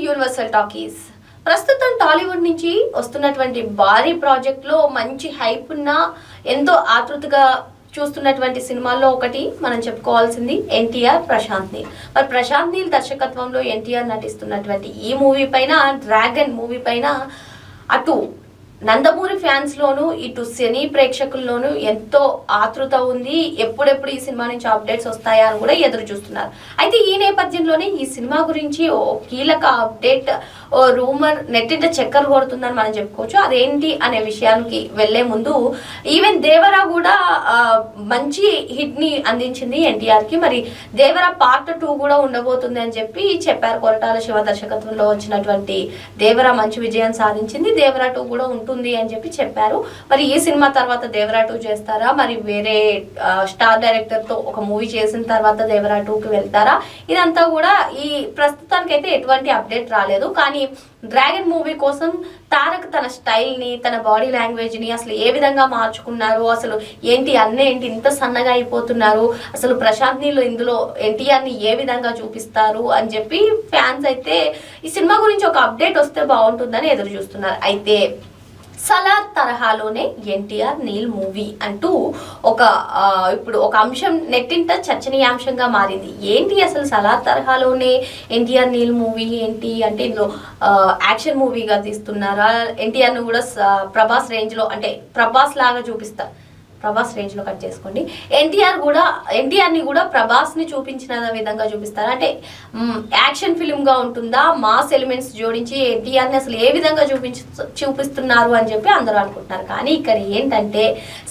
Universal talkies. ప్రస్తుతం టాలీవుడ్ నుంచి వస్తున్నటువంటి భారీ ప్రాజెక్ట్ లో మంచి హైప్ ఉన్న ఎంతో ఆతృతగా చూస్తున్నటువంటి సినిమాల్లో ఒకటి మనం చెప్పుకోవాల్సింది ఎన్టీఆర్ ప్రశాంత్ నీల్. మరి ప్రశాంత్ నీల్ దర్శకత్వంలో ఎన్టీఆర్ నటిస్తున్నటువంటి ఈ మూవీ పైన, డ్రాగన్ మూవీ పైన అటు నందమూరి ఫ్యాన్స్ లోను ఇటు సినీ ప్రేక్షకుల్లోనూ ఎంతో ఆతృత ఉంది. ఎప్పుడెప్పుడు ఈ సినిమా నుంచి అప్డేట్స్ వస్తాయా అని కూడా ఎదురు చూస్తున్నారు. అయితే ఈ నేపథ్యంలోనే ఈ సినిమా గురించి ఓ కీలక అప్డేట్, ఓ రూమర్ నెట్టింట చక్కర కొడుతుందని మనం చెప్పుకోవచ్చు. అదేంటి అనే విషయానికి వెళ్లే ముందు ఈవెన్ దేవరా కూడా మంచి హిట్ ని అందించింది ఎన్టీఆర్ కి. మరి దేవరా పార్ట్ 2 కూడా ఉండబోతుంది అని చెప్పారు. కొరటాల శివ దర్శకత్వంలో వచ్చినటువంటి దేవరా మంచి విజయం సాధించింది. దేవరా 2 కూడా ఉంటుంది అని చెప్పారు. మరి ఈ సినిమా తర్వాత దేవరా 2 చేస్తారా, మరి వేరే స్టార్ డైరెక్టర్ తో ఒక మూవీ చేసిన తర్వాత దేవరా 2కి వెళ్తారా, ఇదంతా కూడా ఈ ప్రస్తుతానికి అయితే ఎటువంటి అప్డేట్ రాలేదు. కానీ డ్రాగన్ మూవీ కోసం తారక్ తన స్టైల్ ని, తన బాడీ లాంగ్వేజ్ ని అసలు ఏ విధంగా మార్చుకున్నారు, అసలు ఏంటి ఏంటి ఇంత సన్నగా అయిపోతున్నారు, అసలు ప్రశాంత్ నీల్ ఇందులో ఎన్టీఆర్ ని ఏ విధంగా చూపిస్తారు అని చెప్పి ఫ్యాన్స్ అయితే ఈ సినిమా గురించి ఒక అప్డేట్ వస్తే బాగుంటుందని ఎదురు చూస్తున్నారు. అయితే సలార్ తరహాలోనే ఎన్టీఆర్ నీల్ మూవీ అంటూ ఇప్పుడు ఒక అంశం నెట్టింట చర్చనీయాంశంగా మారింది. ఏంటి అసలు సలార్ తరహాలోనే ఎన్టీఆర్ నీల్ మూవీ ఏంటి అంటే ఇందులో యాక్షన్ మూవీగా తీస్తున్నారా, ఎన్టీఆర్ ను కూడా ప్రభాస్ రేంజ్ లో అంటే ప్రభాస్ లాగా చూపిస్తారు, ప్రభాస్ రేంజ్ లో కట్ చేసుకోండి, ఎన్టీఆర్ ని కూడా ప్రభాస్ ని చూపించిన విధంగా చూపిస్తారు, అంటే యాక్షన్ ఫిల్మ్ గా ఉంటుందా, మాస్ ఎలిమెంట్స్ జోడించి ఎన్టీఆర్ ని అసలు ఏ విధంగా చూపిస్తున్నారు అని చెప్పి అందరూ అనుకుంటున్నారు. కానీ ఇక్కడ ఏంటంటే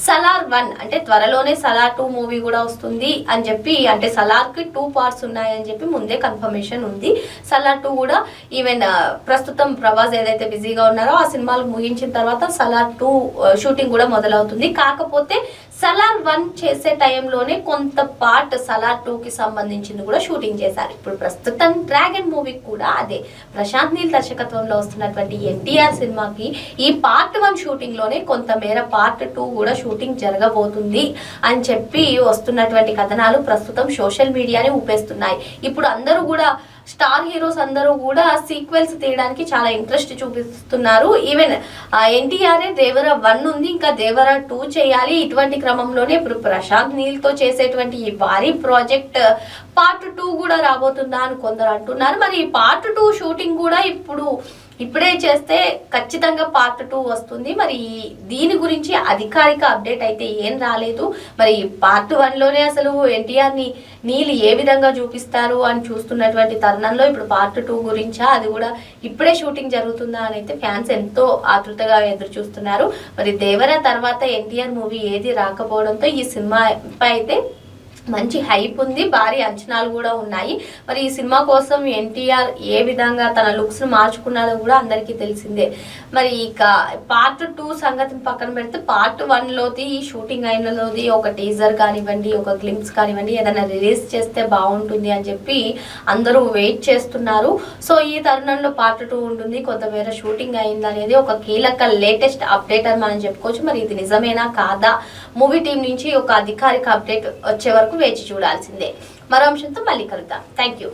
సలార్ 1 అంటే త్వరలోనే సలార్ 2 మూవీ కూడా వస్తుంది అని చెప్పి, అంటే సలార్ కి 2 పార్ట్స్ ఉన్నాయని చెప్పి ముందే కన్ఫర్మేషన్ ఉంది. సలార్ 2 కూడా ఈవెన్ ప్రస్తుతం ప్రభాస్ ఏదైతే బిజీగా ఉన్నారో ఆ సినిమాలు ముగించిన తర్వాత సలార్ 2 షూటింగ్ కూడా మొదలవుతుంది. కాకపోతే సలార్ 1 చేసే టైంలోనే కొంత పార్ట్ సలార్ 2కి సంబంధించింది కూడా షూటింగ్ చేశారు. ఇప్పుడు ప్రస్తుతం డ్రాగన్ మూవీకి కూడా అదే ప్రశాంత్ నీల్ దర్శకత్వంలో వస్తున్నటువంటి ఎన్టీఆర్ సినిమాకి ఈ పార్ట్ 1 షూటింగ్ లోనే కొంతమేర పార్ట్ 2 కూడా షూటింగ్ జరగబోతుంది అని చెప్పి వస్తున్నటువంటి కథనాలు ప్రస్తుతం సోషల్ మీడియాని ఊపేస్తున్నాయి. ఇప్పుడు అందరూ కూడా స్టార్ హీరోస్ అందరూ కూడా సీక్వెల్స్ తీయడానికి చాలా ఇంట్రెస్ట్ చూపిస్తున్నారు. ఈవెన్ ఎన్టీఆర్ దేవరా 1 ఉంది, ఇంకా దేవరా 2 చేయాలి. ఇటువంటి క్రమంలోనే ఇప్పుడు ప్రశాంత్ నీల్ తో చేసేటువంటి ఈ భారీ ప్రాజెక్ట్ పార్ట్ 2 కూడా రాబోతుందా అని కొందరు అంటున్నారు. మరి పార్ట్ 2 షూటింగ్ కూడా ఇప్పుడే చేస్తే ఖచ్చితంగా పార్ట్ 2 వస్తుంది. మరి దీని గురించి అధికారిక అప్డేట్ అయితే ఏం రాలేదు. మరి పార్ట్ 1లోనే అసలు ఎన్టీఆర్ ని నీళ్ళు ఏ విధంగా చూపిస్తారు అని చూస్తున్నటువంటి తరుణంలో ఇప్పుడు పార్ట్ 2 గురించా, అది కూడా ఇప్పుడే షూటింగ్ జరుగుతుందా అని అయితే ఫ్యాన్స్ ఎంతో ఆతృతగా ఎదురు చూస్తున్నారు. మరి దేవరా తర్వాత ఎన్టీఆర్ మూవీ ఏది రాకపోవడంతో ఈ సినిమాపై అయితే మంచి హైప్ ఉంది, భారీ అంచనాలు కూడా ఉన్నాయి. మరి ఈ సినిమా కోసం ఎన్టీఆర్ ఏ విధంగా తన లుక్స్ ను మార్చుకున్నాడో కూడా అందరికీ తెలిసిందే. మరి ఇక పార్ట్ 2 సంగతిని పక్కన పెడితే పార్ట్ 1లోది షూటింగ్ అయినలోది ఒక టీజర్ కానివ్వండి, ఒక గ్లింప్స్ కానివ్వండి ఏదైనా రిలీజ్ చేస్తే బాగుంటుంది అని చెప్పి అందరూ వెయిట్ చేస్తున్నారు. సో ఈ తరుణంలో పార్ట్ 2 ఉంటుంది, కొంతమేర షూటింగ్ అయింది అనేది ఒక కీలక లేటెస్ట్ అప్డేట్ అని మనం చెప్పుకోవచ్చు. మరి ఇది నిజమేనా కాదా, మూవీ టీం నుంచి ఒక అధికారిక అప్డేట్ వచ్చే వరకు వేచి చూడాల్సిందే. మరో అంశంతో మళ్ళీ కలుద్దాం. Thank you.